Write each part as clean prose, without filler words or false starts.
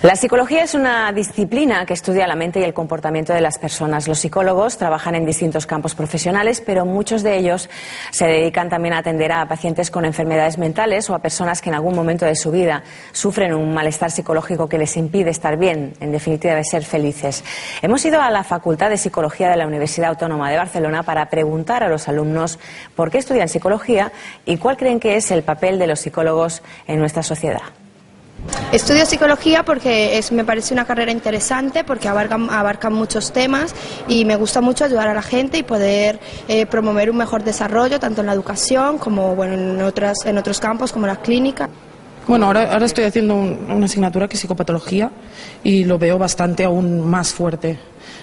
La psicología es una disciplina que estudia la mente y el comportamiento de las personas. Los psicólogos trabajan en distintos campos profesionales, pero muchos de ellos se dedican también a atender a pacientes con enfermedades mentales o a personas que en algún momento de su vida sufren un malestar psicológico que les impide estar bien, en definitiva, de ser felices. Hemos ido a la Facultad de Psicología de la Universidad Autónoma de Barcelona para preguntar a los alumnos por qué estudian psicología y cuál creen que es el papel de los psicólogos en nuestra sociedad. Estudio psicología porque me parece una carrera interesante, porque abarca muchos temas y me gusta mucho ayudar a la gente y poder promover un mejor desarrollo tanto en la educación como en otros campos como la clínica. Bueno, ahora estoy haciendo una asignatura que es psicopatología y lo veo bastante aún más fuerte.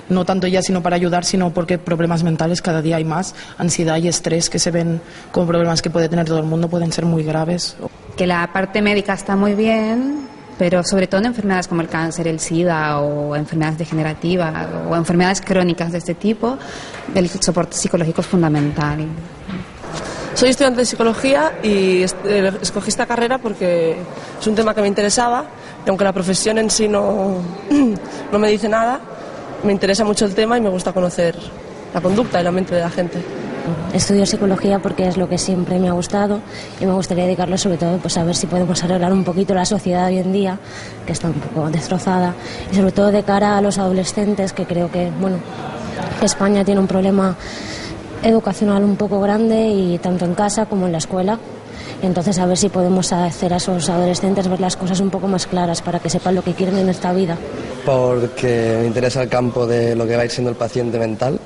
No tanto ya sino para ayudar, sino porque problemas mentales cada día hay más, ansiedad y estrés que se ven como problemas que puede tener todo el mundo, pueden ser muy graves. Que la parte médica está muy bien, pero sobre todo en enfermedades como el cáncer, el SIDA o enfermedades degenerativas o enfermedades crónicas de este tipo, el soporte psicológico es fundamental. Soy estudiante de psicología y escogí esta carrera porque es un tema que me interesaba y aunque la profesión en sí no me dice nada, me interesa mucho el tema y me gusta conocer la conducta y la mente de la gente. Estudio psicología porque es lo que siempre me ha gustado y me gustaría dedicarlo sobre todo a ver si podemos arreglar un poquito la sociedad hoy en día, que está un poco destrozada, y sobre todo de cara a los adolescentes, que creo que España tiene un problema educacional un poco grande, y tanto en casa como en la escuela. Y entonces a ver si podemos hacer a esos adolescentes ver las cosas un poco más claras para que sepan lo que quieren en esta vida. Porque me interesa el campo de lo que va a ir siendo el paciente mental,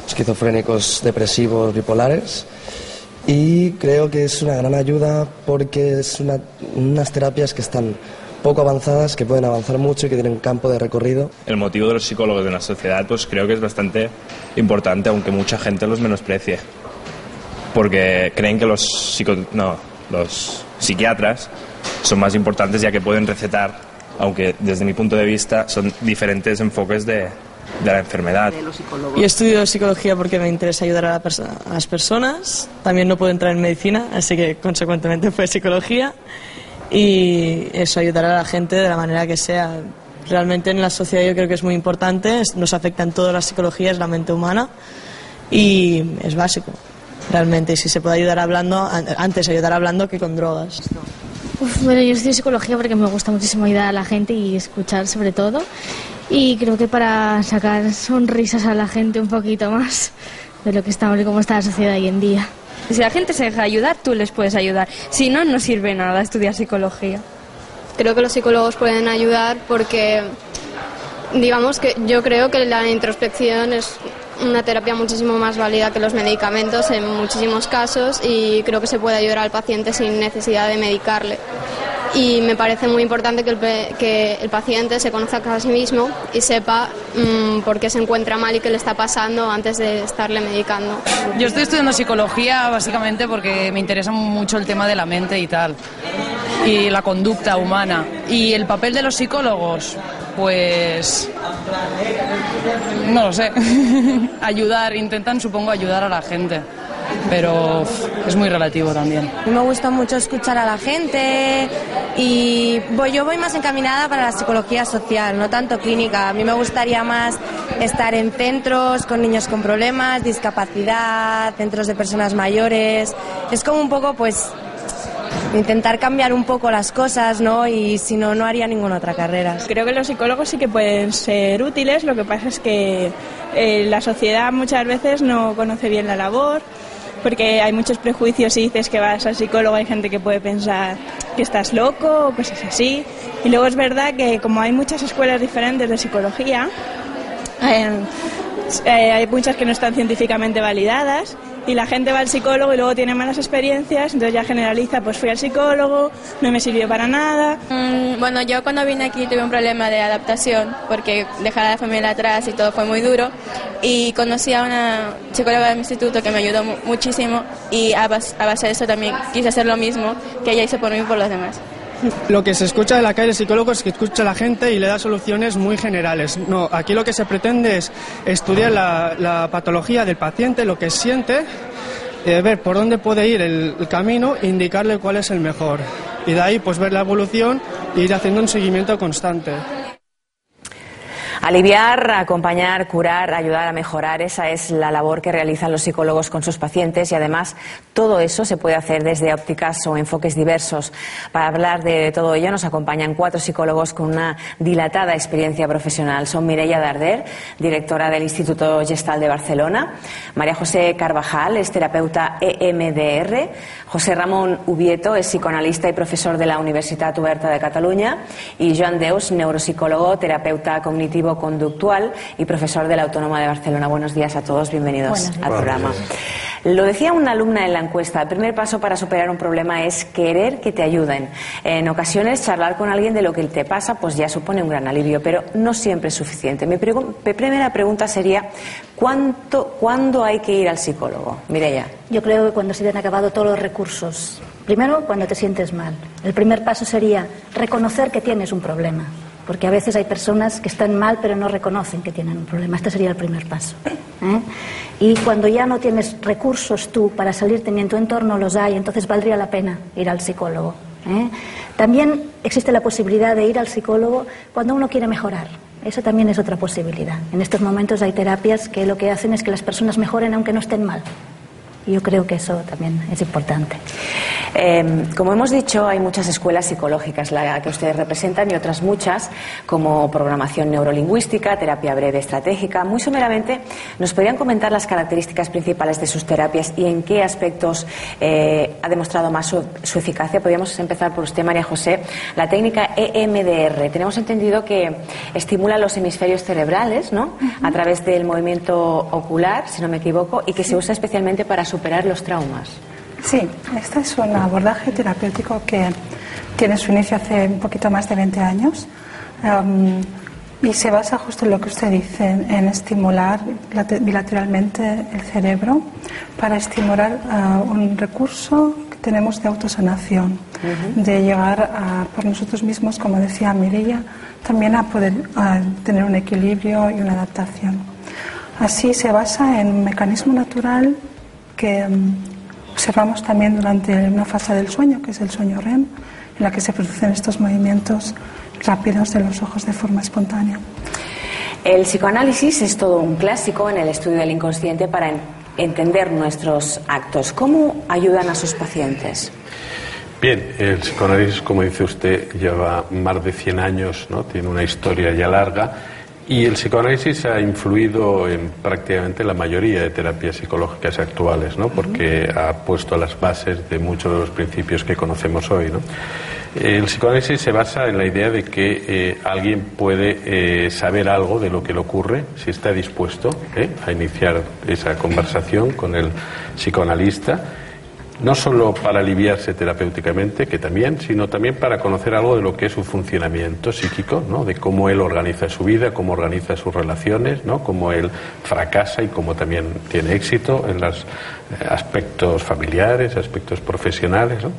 esquizofrénicos, depresivos, bipolares, y creo que es una gran ayuda porque es unas terapias que están poco avanzadas, que pueden avanzar mucho y que tienen un campo de recorrido. El motivo de los psicólogos en la sociedad creo que es bastante importante, aunque mucha gente los menosprecie, porque creen que los psiquiatras son más importantes ya que pueden recetar, aunque desde mi punto de vista son diferentes enfoques de la enfermedad. Yo estudio psicología porque me interesa ayudar a las personas, también no puedo entrar en medicina, así que consecuentemente fue psicología, y eso, ayudar a la gente de la manera que sea. Realmente en la sociedad yo creo que es muy importante, nos afecta en todas las psicologías, la mente humana, y es básico. Realmente, si se puede ayudar hablando, antes ayudar hablando que con drogas. Bueno, yo estudio psicología porque me gusta muchísimo ayudar a la gente y escuchar sobre todo. Y creo que para sacar sonrisas a la gente un poquito más de lo que estamos y cómo está la sociedad hoy en día. Si la gente se deja ayudar, tú les puedes ayudar. Si no, no sirve nada estudiar psicología. Creo que los psicólogos pueden ayudar porque, digamos que yo creo que la introspección es una terapia muchísimo más válida que los medicamentos en muchísimos casos, y creo que se puede ayudar al paciente sin necesidad de medicarle. Y me parece muy importante que el paciente se conozca a sí mismo y sepa por qué se encuentra mal y qué le está pasando antes de estarle medicando. Yo estoy estudiando psicología básicamente porque me interesa mucho el tema de la mente y tal, y la conducta humana. Y el papel de los psicólogos, pues no lo sé. Intentan supongo ayudar a la gente, pero es muy relativo también. Me gusta mucho escuchar a la gente y yo voy más encaminada para la psicología social, no tanto clínica. A mí me gustaría más estar en centros con niños con problemas, discapacidad, centros de personas mayores. Es como un poco intentar cambiar un poco las cosas, ¿no? Y si no, no haría ninguna otra carrera. Creo que los psicólogos sí que pueden ser útiles, lo que pasa es que la sociedad muchas veces no conoce bien la labor, porque hay muchos prejuicios. Si dices que vas al psicólogo, hay gente que puede pensar que estás loco o cosas así. Y luego es verdad que como hay muchas escuelas diferentes de psicología, hay muchas que no están científicamente validadas, y la gente va al psicólogo y luego tiene malas experiencias, entonces ya generaliza, pues fui al psicólogo, no me sirvió para nada. Bueno, yo cuando vine aquí tuve un problema de adaptación porque dejar a la familia atrás y todo fue muy duro, y conocí a una psicóloga de mi instituto que me ayudó muchísimo, y a base de eso también quise hacer lo mismo que ella hizo por mí y por los demás. Lo que se escucha de la calle del psicólogo es que escucha a la gente y le da soluciones muy generales. No, aquí lo que se pretende es estudiar la patología del paciente, lo que siente, ver por dónde puede ir el camino e indicarle cuál es el mejor. y de ahí pues ver la evolución e ir haciendo un seguimiento constante. Aliviar, acompañar, curar, ayudar a mejorar, esa es la labor que realizan los psicólogos con sus pacientes y además todo eso se puede hacer desde ópticas o enfoques diversos. Para hablar de todo ello nos acompañan 4 psicólogos con una dilatada experiencia profesional. Son Mireia Darder, directora del Instituto Gestal de Barcelona, María José Carvajal, es terapeuta EMDR, José Ramón Ubieto es psicoanalista y profesor de la Universitat Oberta de Cataluña y Joan Deus, neuropsicólogo, terapeuta cognitivo-conductual y profesor de la Autónoma de Barcelona. Buenos días a todos, bienvenidos al programa. Lo decía una alumna en la encuesta, el primer paso para superar un problema es querer que te ayuden. En ocasiones charlar con alguien de lo que te pasa pues ya supone un gran alivio, pero no siempre es suficiente. Mi primera pregunta sería, ¿cuándo hay que ir al psicólogo? Mireia. Yo creo que cuando se te han acabado todos los recursos. Primero, cuando te sientes mal. El primer paso sería reconocer que tienes un problema. Porque a veces hay personas que están mal pero no reconocen que tienen un problema. Este sería el primer paso. Y cuando ya no tienes recursos tú para salirte ni en tu entorno los hay, entonces valdría la pena ir al psicólogo. También existe la posibilidad de ir al psicólogo cuando uno quiere mejorar. Eso también es otra posibilidad. En estos momentos hay terapias que lo que hacen es que las personas mejoren aunque no estén mal. Y yo creo que eso también es importante. Como hemos dicho, hay muchas escuelas psicológicas, la que ustedes representan y otras muchas, como programación neurolingüística, terapia breve estratégica. Muy someramente, ¿nos podrían comentar las características principales de sus terapias y en qué aspectos ha demostrado más su eficacia? Podríamos empezar por usted, María José. La técnica EMDR, tenemos entendido que estimula los hemisferios cerebrales, ¿no? A través del movimiento ocular, si no me equivoco, y que se usa especialmente para superar los traumas. Sí, este es un abordaje terapéutico que tiene su inicio hace un poquito más de 20 años y se basa justo en lo que usted dice, en estimular bilateralmente el cerebro para estimular un recurso que tenemos de autosanación, de llegar por nosotros mismos, como decía Mireia, también a poder tener un equilibrio y una adaptación. Así se basa en un mecanismo natural que observamos también durante una fase del sueño, que es el sueño REM, en la que se producen estos movimientos rápidos de los ojos de forma espontánea. El psicoanálisis es todo un clásico en el estudio del inconsciente para entender nuestros actos. ¿Cómo ayudan a sus pacientes? Bien, el psicoanálisis, como dice usted, lleva más de 100 años, ¿no? Tiene una historia ya larga. Y el psicoanálisis ha influido en prácticamente la mayoría de terapias psicológicas actuales, ¿no? Porque ha puesto las bases de muchos de los principios que conocemos hoy, ¿no? El psicoanálisis se basa en la idea de que alguien puede saber algo de lo que le ocurre si está dispuesto a iniciar esa conversación con el psicoanalista, no solo para aliviarse terapéuticamente, que también, sino también para conocer algo de lo que es su funcionamiento psíquico, ¿no? De cómo él organiza su vida, cómo organiza sus relaciones, ¿no? Cómo él fracasa y cómo también tiene éxito en los aspectos familiares, aspectos profesionales, ¿no?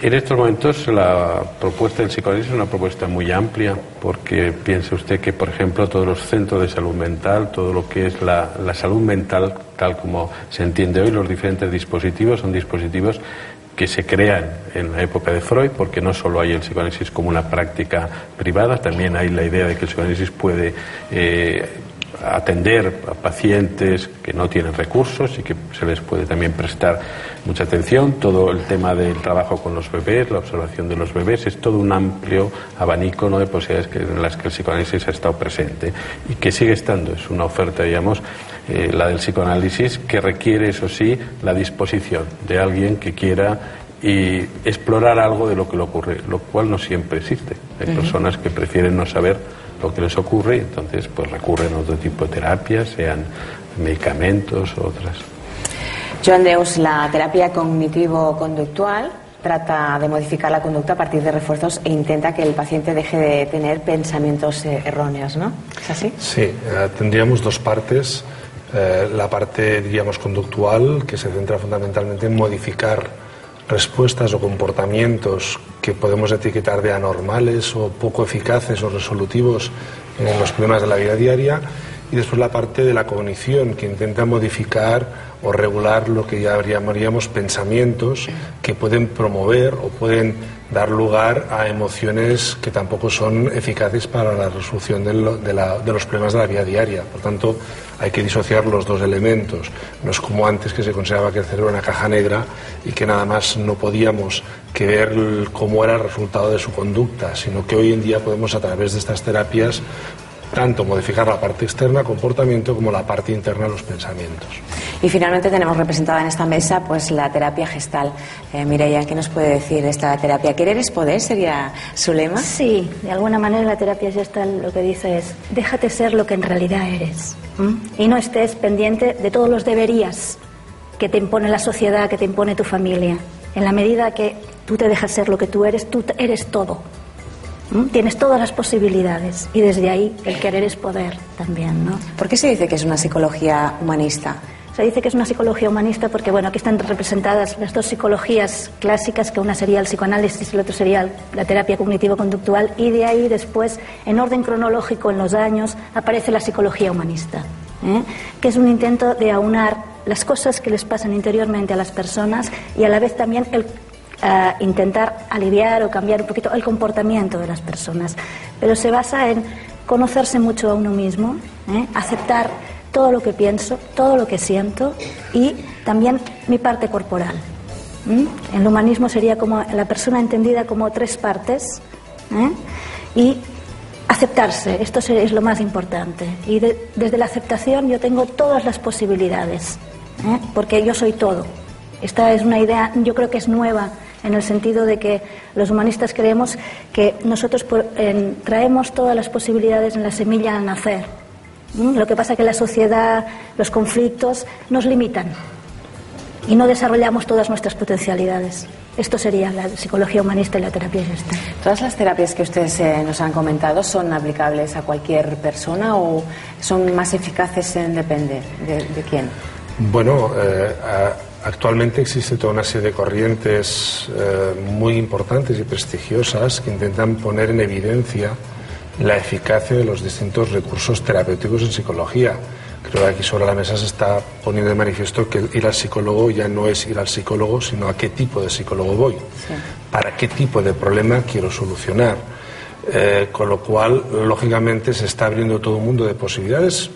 En estos momentos la propuesta del psicoanálisis es una propuesta muy amplia, porque piense usted que, por ejemplo, todos los centros de salud mental, todo lo que es la salud mental, tal como se entiende hoy, los diferentes dispositivos son dispositivos que se crean en la época de Freud, porque no solo hay el psicoanálisis como una práctica privada, también hay la idea de que el psicoanálisis puede atender a pacientes que no tienen recursos y que se les puede también prestar mucha atención. Todo el tema del trabajo con los bebés, la observación de los bebés, es todo un amplio abanico, ¿no?, de posibilidades en las que el psicoanálisis ha estado presente y que sigue estando. Es una oferta, digamos, la del psicoanálisis, que requiere, eso sí, la disposición de alguien que quiera y explorar algo de lo que le ocurre, lo cual no siempre existe. Hay personas que prefieren no saber lo que les ocurre y entonces pues recurren a otro tipo de terapias, sean medicamentos o otras. Joan Deus, la terapia cognitivo-conductual trata de modificar la conducta a partir de refuerzos e intenta que el paciente deje de tener pensamientos erróneos, ¿no? ¿Es así? Sí, tendríamos dos partes. La parte, diríamos, conductual, que se centra fundamentalmente en modificar respuestas o comportamientos que podemos etiquetar de anormales o poco eficaces o resolutivos en los problemas de la vida diaria, y después la parte de la cognición, que intenta modificar o regular lo que ya llamaríamos pensamientos que pueden promover o pueden dar lugar a emociones que tampoco son eficaces para la resolución de los problemas de la vida diaria. Por tanto, hay que disociar los dos elementos. No es como antes, que se consideraba que el cerebro era una caja negra y que nada más no podíamos que ver cómo era el resultado de su conducta, sino que hoy en día podemos, a través de estas terapias, tanto modificar la parte externa, comportamiento, como la parte interna, los pensamientos. Y finalmente tenemos representada en esta mesa pues la terapia gestal. Mireia, ¿qué nos puede decir esta terapia? ¿Querer es poder sería su lema? Sí, de alguna manera la terapia gestal lo que dice es: déjate ser lo que en realidad eres. Y no estés pendiente de todos los deberías que te impone la sociedad, que te impone tu familia. En la medida que tú te dejas ser lo que tú eres todo. Tienes todas las posibilidades, y desde ahí el querer es poder también, ¿no? ¿Por qué se dice que es una psicología humanista? Se dice que es una psicología humanista porque, bueno, aquí están representadas las dos psicologías clásicas, que una sería el psicoanálisis y el otro sería la terapia cognitivo-conductual, y de ahí después, en orden cronológico en los años, aparece la psicología humanista, que es un intento de aunar las cosas que les pasan interiormente a las personas y a la vez también intentar aliviar o cambiar un poquito el comportamiento de las personas. Pero se basa en conocerse mucho a uno mismo, aceptar todo lo que pienso, todo lo que siento, y también mi parte corporal. En el humanismo sería como la persona entendida como tres partes, y aceptarse, esto es lo más importante. Y desde la aceptación yo tengo todas las posibilidades, porque yo soy todo. Esta es una idea, yo creo que es nueva, en el sentido de que los humanistas creemos que nosotros traemos todas las posibilidades en la semilla al nacer. Lo que pasa es que la sociedad, los conflictos nos limitan y no desarrollamos todas nuestras potencialidades. Esto sería la psicología humanista y la terapia gestal. ¿Todas las terapias que ustedes nos han comentado son aplicables a cualquier persona o son más eficaces en depende de quién? Bueno, actualmente existe toda una serie de corrientes muy importantes y prestigiosas que intentan poner en evidencia la eficacia de los distintos recursos terapéuticos en psicología. Creo que aquí sobre la mesa se está poniendo de manifiesto que ir al psicólogo ya no es ir al psicólogo, sino a qué tipo de psicólogo voy, para qué tipo de problema quiero solucionar. Con lo cual, lógicamente, se está abriendo todo un mundo de posibilidades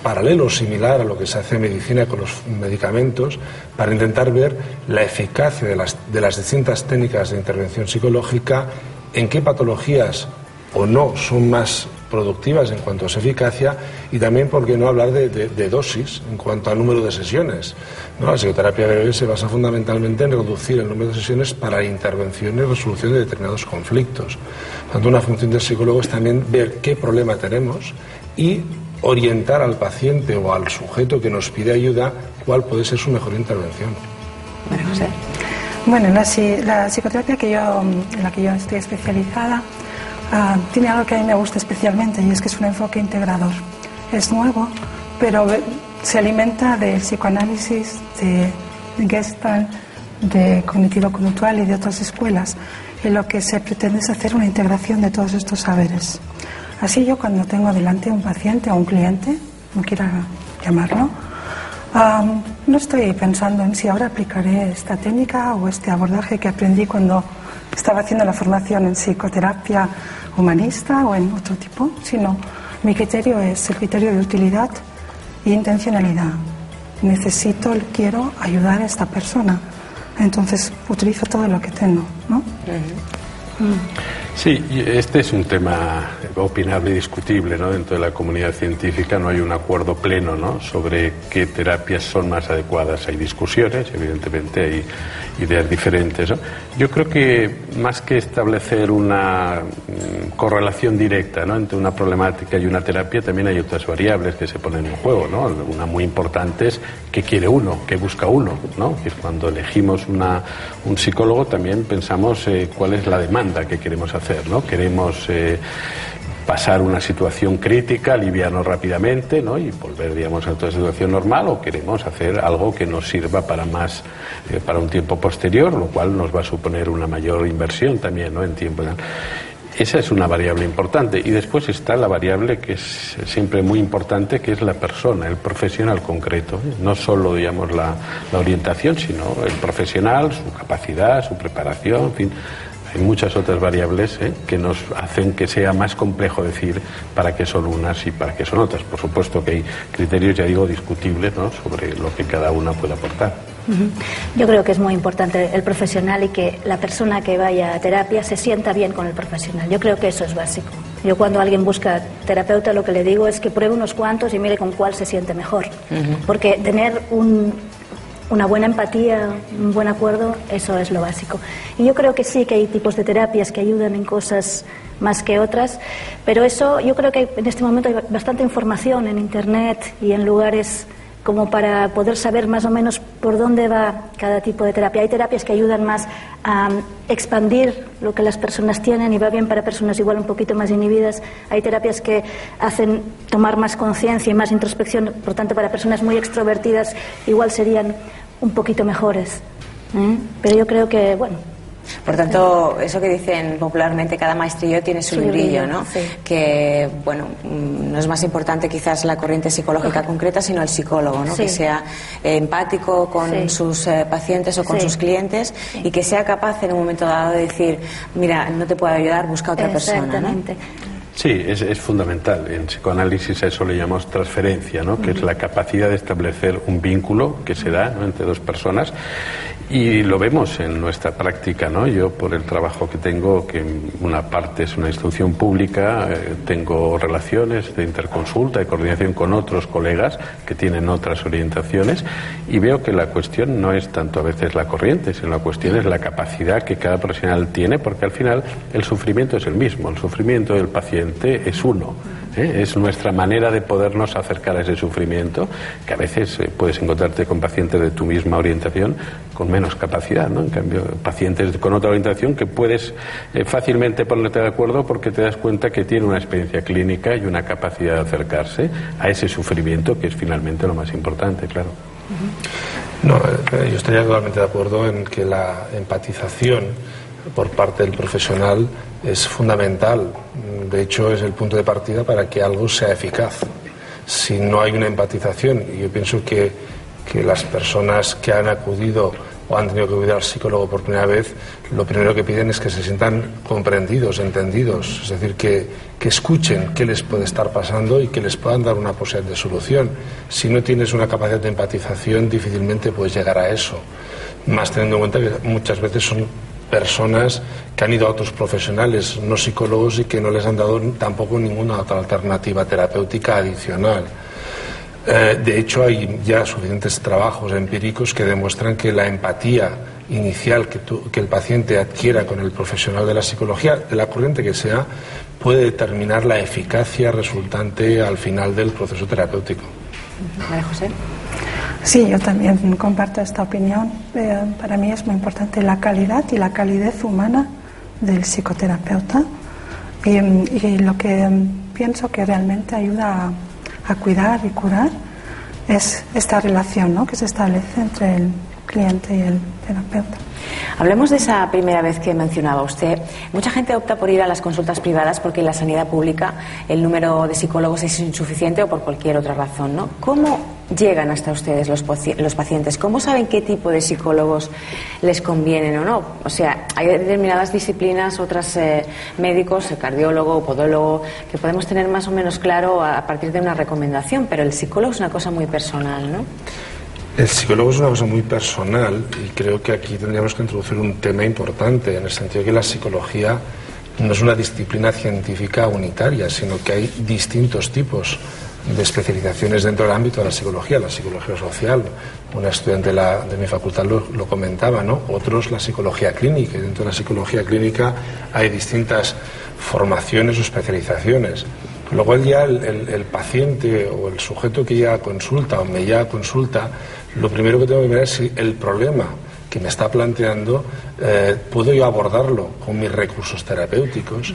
paralelos, similar a lo que se hace en medicina con los medicamentos, para intentar ver la eficacia de las distintas técnicas de intervención psicológica, en qué patologías o no son más productivas en cuanto a su eficacia, y también, por qué no, hablar de dosis en cuanto al número de sesiones, ¿no? La psicoterapia breve se basa fundamentalmente en reducir el número de sesiones para intervención y resolución de determinados conflictos. Por tanto, una función del psicólogo es también ver qué problema tenemos y orientar al paciente o al sujeto que nos pide ayuda cuál puede ser su mejor intervención. Bueno, José. Bueno, la psicoterapia en la que yo estoy especializada tiene algo que a mí me gusta especialmente, y es que es un enfoque integrador. Es nuevo, pero se alimenta del psicoanálisis, de Gestalt, de cognitivo-conductual y de otras escuelas, y lo que se pretende es hacer una integración de todos estos saberes. Así, yo cuando tengo delante a un paciente o un cliente, como quiera llamarlo, no estoy pensando en si ahora aplicaré esta técnica o este abordaje que aprendí cuando estaba haciendo la formación en psicoterapia humanista o en otro tipo, sino mi criterio es el criterio de utilidad e intencionalidad. Quiero ayudar a esta persona, entonces utilizo todo lo que tengo, ¿no? Sí, este es un tema opinable y discutible, ¿no? Dentro de la comunidad científica no hay un acuerdo pleno, ¿no?, sobre qué terapias son más adecuadas. Hay discusiones, evidentemente hay ideas diferentes, ¿no? Yo creo que más que establecer una correlación directa, ¿no?, entre una problemática y una terapia, también hay otras variables que se ponen en juego, ¿no? Una muy importante es qué quiere uno, qué busca uno, ¿no? Que cuando elegimos un psicólogo también pensamos cuál es la demanda que queremos hacer, ¿no? Queremos pasar una situación crítica, aliviarnos rápidamente, ¿no?, y volver, digamos, a otra situación normal, o queremos hacer algo que nos sirva para un tiempo posterior, lo cual nos va a suponer una mayor inversión también, ¿no?, en tiempo. Esa es una variable importante. Y después está la variable que es siempre muy importante, que es la persona, el profesional concreto. No solo, digamos, la orientación, sino el profesional, su capacidad, su preparación, en fin. Hay muchas otras variables que nos hacen que sea más complejo decir para qué son unas y para qué son otras. Por supuesto que hay criterios, ya digo, discutibles, ¿no?, sobre lo que cada una puede aportar. Yo creo que es muy importante el profesional y que la persona que vaya a terapia se sienta bien con el profesional. Yo creo que eso es básico. Yo cuando alguien busca terapeuta lo que le digo es que pruebe unos cuantos y mire con cuál se siente mejor. Porque tener una buena empatía, un buen acuerdo, eso es lo básico. Y yo creo que sí que hay tipos de terapias que ayudan en cosas más que otras, pero eso yo creo que en este momento hay bastante información en Internet y en lugares como para poder saber más o menos por dónde va cada tipo de terapia. Hay terapias que ayudan más a expandir lo que las personas tienen y va bien para personas igual un poquito más inhibidas. Hay terapias que hacen tomar más conciencia y más introspección, por tanto para personas muy extrovertidas igual serían un poquito mejores. Pero yo creo que, bueno... Por tanto, eso que dicen popularmente, cada maestrillo tiene su librillo, ¿no? Sí. Que, bueno, no es más importante quizás la corriente psicológica concreta, sino el psicólogo, ¿no? Sí. Que sea empático con sus pacientes o con sus clientes y que sea capaz en un momento dado de decir, mira, no te puedo ayudar, busca otra persona, ¿no? Sí, es fundamental. En psicoanálisis a eso le llamamos transferencia, ¿no?, que es la capacidad de establecer un vínculo que se da, ¿no?, entre dos personas. Y lo vemos en nuestra práctica, ¿no? Yo, por el trabajo que tengo, que una parte es una institución pública, tengo relaciones de interconsulta y coordinación con otros colegas que tienen otras orientaciones, y veo que la cuestión no es tanto a veces la corriente, sino la cuestión es la capacidad que cada profesional tiene, porque al final el sufrimiento es el mismo, el sufrimiento del paciente es uno. Es nuestra manera de podernos acercar a ese sufrimiento, que a veces puedes encontrarte con pacientes de tu misma orientación con menos capacidad, ¿no? En cambio, pacientes con otra orientación que puedes fácilmente ponerte de acuerdo porque te das cuenta que tiene una experiencia clínica y una capacidad de acercarse a ese sufrimiento, que es finalmente lo más importante, claro. No, yo estaría totalmente de acuerdo en que la empatización por parte del profesional es fundamental. De hecho, es el punto de partida para que algo sea eficaz. Si no hay una empatización, y yo pienso que las personas que han acudido o han tenido que acudir al psicólogo por primera vez, lo primero que piden es que se sientan comprendidos, entendidos, es decir, que escuchen qué les puede estar pasando y que les puedan dar una posibilidad de solución. Si no tienes una capacidad de empatización, difícilmente puedes llegar a eso, más teniendo en cuenta que muchas veces son personas que han ido a otros profesionales, no psicólogos, y que no les han dado tampoco ninguna otra alternativa terapéutica adicional. De hecho, hay ya suficientes trabajos empíricos que demuestran que la empatía inicial que el paciente adquiera con el profesional de la psicología, de la corriente que sea, puede determinar la eficacia resultante al final del proceso terapéutico. María José. Sí, yo también comparto esta opinión. Para mí es muy importante la calidad y la calidez humana del psicoterapeuta, y lo que pienso que realmente ayuda a cuidar y curar es esta relación, ¿no?, que se establece entre el cliente y el terapeuta. Hablemos de esa primera vez que mencionaba usted. Mucha gente opta por ir a las consultas privadas porque en la sanidad pública el número de psicólogos es insuficiente o por cualquier otra razón, ¿no? ¿Cómo llegan hasta ustedes los pacientes? ¿Cómo saben qué tipo de psicólogos les convienen o no? O sea, hay determinadas disciplinas, otras médicos, el cardiólogo, podólogo, que podemos tener más o menos claro a partir de una recomendación, pero el psicólogo es una cosa muy personal, ¿no? El psicólogo es una cosa muy personal, y creo que aquí tendríamos que introducir un tema importante, en el sentido de que la psicología no es una disciplina científica unitaria, sino que hay distintos tipos de especializaciones dentro del ámbito de la psicología social. Una estudiante de mi facultad lo comentaba, ¿no? Otros la psicología clínica, y dentro de la psicología clínica hay distintas formaciones o especializaciones. Luego ya el paciente o el sujeto que llega a consulta o me llega a consulta, lo primero que tengo que mirar es si el problema que me está planteando puedo yo abordarlo con mis recursos terapéuticos,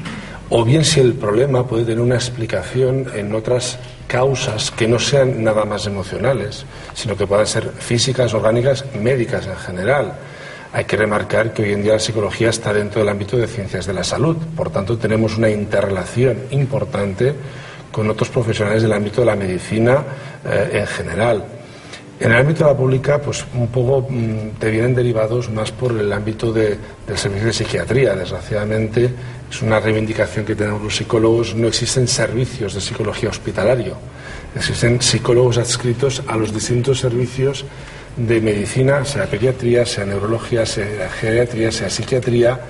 o bien si el problema puede tener una explicación en otras causas que no sean nada más emocionales, sino que puedan ser físicas, orgánicas, médicas en general. Hay que remarcar que hoy en día la psicología está dentro del ámbito de ciencias de la salud, por tanto tenemos una interrelación importante con otros profesionales del ámbito de la medicina en general. En el ámbito de la pública, pues un poco te vienen derivados más por el ámbito del servicio de psiquiatría. Desgraciadamente, es una reivindicación que tenemos los psicólogos. No existen servicios de psicología hospitalario. Existen psicólogos adscritos a los distintos servicios de medicina, sea pediatría, sea neurología, sea geriatría, sea psiquiatría.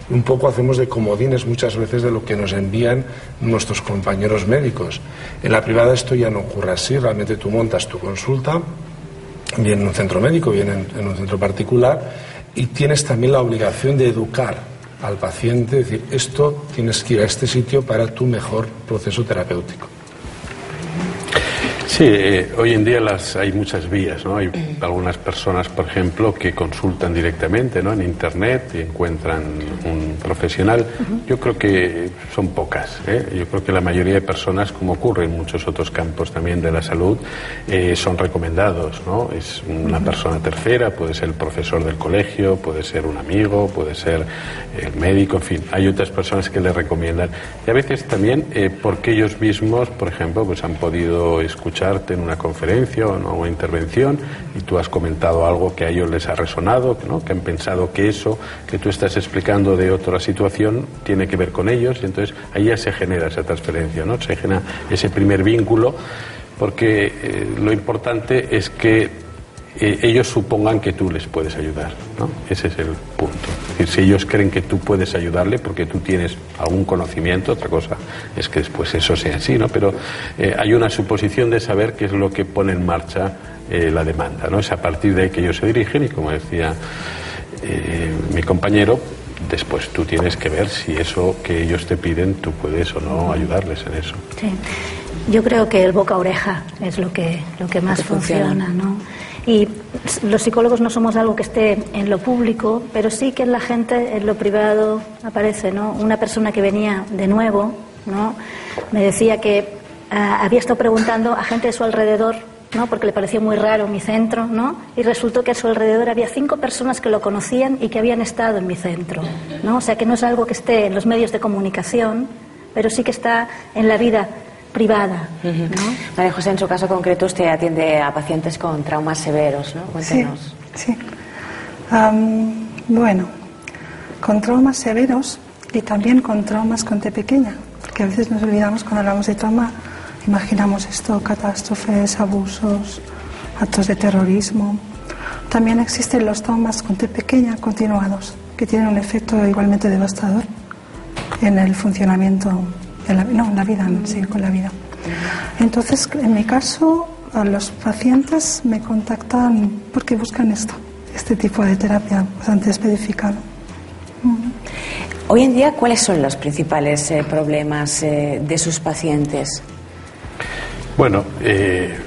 Un poco hacemos de comodines muchas veces de lo que nos envían nuestros compañeros médicos. En la privada esto ya no ocurre así. Realmente tú montas tu consulta, bien en un centro médico, bien en un centro particular, y tienes también la obligación de educar al paciente, decir, esto tienes que ir a este sitio para tu mejor proceso terapéutico. Sí, hoy en día hay muchas vías, ¿no? Hay algunas personas, por ejemplo, que consultan directamente, ¿no?, en Internet y encuentran un profesional. Yo creo que son pocas, ¿eh? Yo creo que la mayoría de personas, como ocurre en muchos otros campos también de la salud, son recomendados, ¿no? Es una persona tercera, puede ser el profesor del colegio, puede ser un amigo, puede ser el médico, en fin, hay otras personas que le recomiendan. Y a veces también porque ellos mismos, por ejemplo, pues han podido escucharte en una conferencia o en una intervención y tú has comentado algo que a ellos les ha resonado, ¿no?, que han pensado que eso que tú estás explicando de otra situación tiene que ver con ellos, y entonces ahí ya se genera esa transferencia, ¿no? Se genera ese primer vínculo, porque lo importante es que ellos supongan que tú les puedes ayudar, ¿no? Ese es el punto. Es decir, si ellos creen que tú puedes ayudarle porque tú tienes algún conocimiento, otra cosa es que después eso sea así, ¿no? Pero hay una suposición de saber qué es lo que pone en marcha la demanda, ¿no? Es a partir de ahí que ellos se dirigen y, como decía mi compañero, después tú tienes que ver si eso que ellos te piden tú puedes o no ayudarles en eso. Sí. Yo creo que el boca a oreja es lo que más funciona, ¿no? Y los psicólogos no somos algo que esté en lo público, pero sí que en la gente, en lo privado, aparece, ¿no? Una persona que venía de nuevo, ¿no?, me decía que había estado preguntando a gente de su alrededor, ¿no?, porque le pareció muy raro mi centro, ¿no?, y resultó que a su alrededor había 5 personas que lo conocían y que habían estado en mi centro, ¿no? O sea, que no es algo que esté en los medios de comunicación, pero sí que está en la vida privada, ¿no? María José, en su caso concreto, usted atiende a pacientes con traumas severos, ¿no? Cuéntenos. Sí. Bueno, con traumas severos y también con traumas con T pequeña, porque a veces nos olvidamos cuando hablamos de trauma, imaginamos esto, catástrofes, abusos, actos de terrorismo. También existen los traumas con T pequeña continuados, que tienen un efecto igualmente devastador en el funcionamiento en la vida, sí, con la vida. Entonces, en mi caso, los pacientes me contactan porque buscan este tipo de terapia bastante especificada. Hoy en día, ¿cuáles son los principales problemas de sus pacientes? Bueno,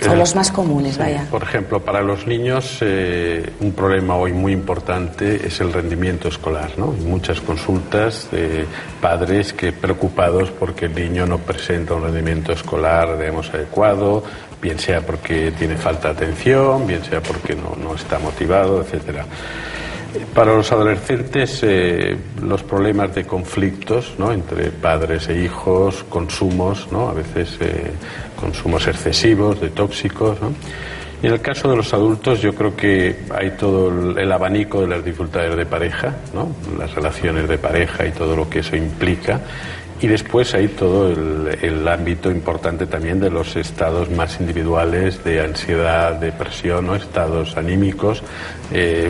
o los más comunes, vaya. Por ejemplo, para los niños un problema hoy muy importante es el rendimiento escolar, ¿no? Hay muchas consultas de padres que preocupados porque el niño no presenta un rendimiento escolar, digamos, adecuado, bien sea porque tiene falta de atención, bien sea porque no está motivado, etcétera. Para los adolescentes, los problemas de conflictos, ¿no?, entre padres e hijos, consumos, ¿no?, a veces consumos excesivos de tóxicos, ¿no? Y en el caso de los adultos, yo creo que hay todo el abanico de las dificultades de pareja, ¿no?, las relaciones de pareja y todo lo que eso implica. Y después hay todo el ámbito importante también de los estados más individuales de ansiedad, depresión, ¿no?, estados anímicos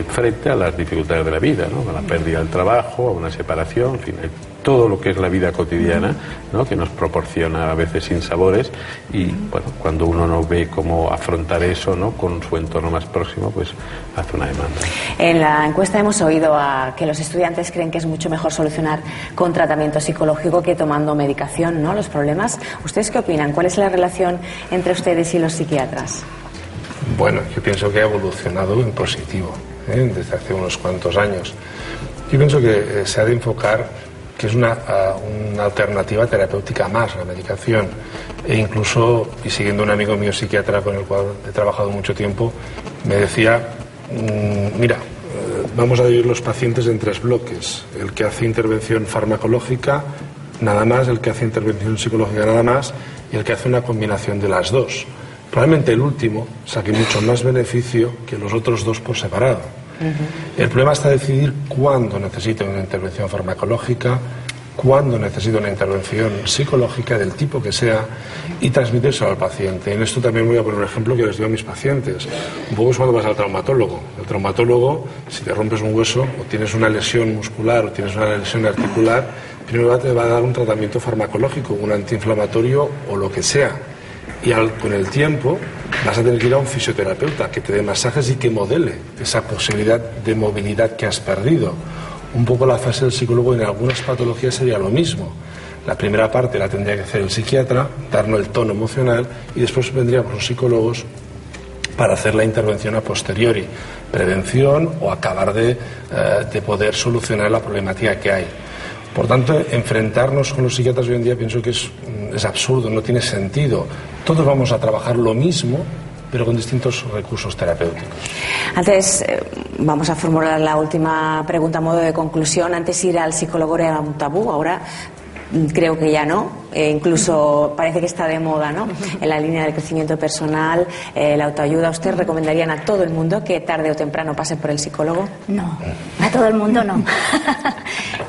frente a las dificultades de la vida, ¿no?, a la pérdida del trabajo, a una separación, en fin, todo lo que es la vida cotidiana, ¿no?, que nos proporciona a veces sinsabores, y bueno, cuando uno no ve cómo afrontar eso, ¿no?, con su entorno más próximo, pues hace una demanda. En la encuesta hemos oído que los estudiantes creen que es mucho mejor solucionar con tratamiento psicológico que tomando medicación, ¿no?, los problemas. ¿Ustedes qué opinan? ¿Cuál es la relación entre ustedes y los psiquiatras? Bueno, yo pienso que ha evolucionado en positivo, desde hace unos cuantos años. Yo pienso que se ha de enfocar que es una alternativa terapéutica más, la medicación. E incluso, y siguiendo un amigo mío psiquiatra con el cual he trabajado mucho tiempo, me decía, mira, vamos a dividir los pacientes en 3 bloques. El que hace intervención farmacológica, nada más, el que hace intervención psicológica, nada más, y el que hace una combinación de las dos. Probablemente el último saque mucho más beneficio que los otros 2 por separado. El problema está decidir cuándo necesito una intervención farmacológica, cuándo necesito una intervención psicológica del tipo que sea y transmitírselo al paciente. En esto también voy a poner un ejemplo que les digo a mis pacientes. Un poco es cuando vas al traumatólogo. El traumatólogo, si te rompes un hueso o tienes una lesión muscular o tienes una lesión articular, primero te va a dar un tratamiento farmacológico, un antiinflamatorio o lo que sea. Y con el tiempo vas a tener que ir a un fisioterapeuta que te dé masajes y que modele esa posibilidad de movilidad que has perdido. Un poco la fase del psicólogo en algunas patologías sería lo mismo. La primera parte la tendría que hacer el psiquiatra, darnos el tono emocional, y después vendríamos los psicólogos para hacer la intervención a posteriori, prevención o acabar de poder solucionar la problemática que hay. Por tanto, enfrentarnos con los psiquiatras hoy en día pienso que es absurdo, no tiene sentido. Todos vamos a trabajar lo mismo, pero con distintos recursos terapéuticos. Antes, vamos a formular la última pregunta a modo de conclusión. Antes ir al psicólogo era un tabú, ahora creo que ya no. Incluso parece que está de moda, ¿no? En la línea del crecimiento personal, la autoayuda. ¿Usted recomendarían a todo el mundo que tarde o temprano pase por el psicólogo? No, a todo el mundo no.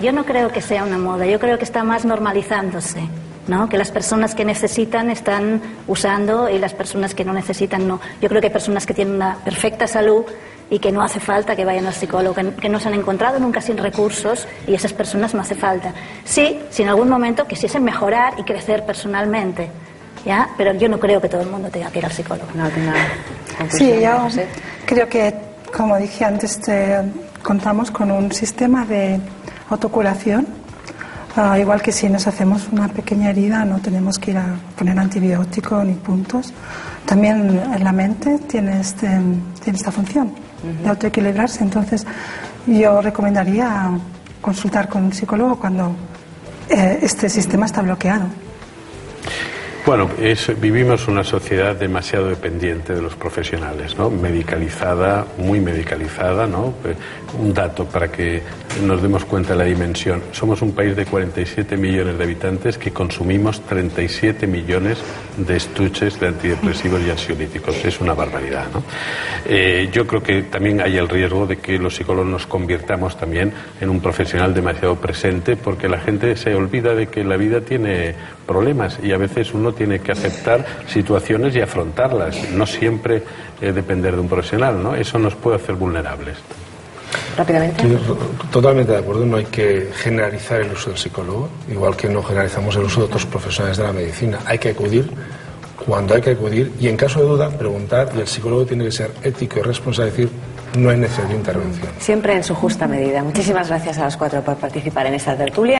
Yo no creo que sea una moda, yo creo que está más normalizándose, ¿no? Que las personas que necesitan están usando y las personas que no necesitan no. Yo creo que hay personas que tienen una perfecta salud y que no hace falta que vayan al psicólogo, que no se han encontrado nunca sin recursos, y esas personas no hace falta. Sí, si en algún momento quisiesen mejorar y crecer personalmente, ¿ya? Pero yo no creo que todo el mundo tenga que ir al psicólogo. No, sí, yo creo que, como dije antes, contamos con un sistema de autocuración. Igual que si nos hacemos una pequeña herida no tenemos que ir a poner antibiótico ni puntos. También la mente tiene esta función de autoequilibrarse. Entonces yo recomendaría consultar con un psicólogo cuando este sistema está bloqueado. Bueno, vivimos una sociedad demasiado dependiente de los profesionales, ¿no? Medicalizada, muy medicalizada, ¿no? Un dato para que nos demos cuenta de la dimensión. Somos un país de 47 millones de habitantes que consumimos 37 millones de estuches de antidepresivos y ansiolíticos. Es una barbaridad, ¿no? Yo creo que también hay el riesgo de que los psicólogos nos convirtamos también en un profesional demasiado presente, porque la gente se olvida de que la vida tiene problemas y a veces uno tiene que aceptar situaciones y afrontarlas, no siempre depender de un profesional, ¿no? Eso nos puede hacer vulnerables. Rápidamente. Sí, totalmente de acuerdo, no hay que generalizar el uso del psicólogo, igual que no generalizamos el uso de otros profesionales de la medicina. Hay que acudir cuando hay que acudir y en caso de duda preguntar, y el psicólogo tiene que ser ético y responsable, decir no hay necesidad de intervención. Siempre en su justa medida. Muchísimas gracias a los 4 por participar en esta tertulia.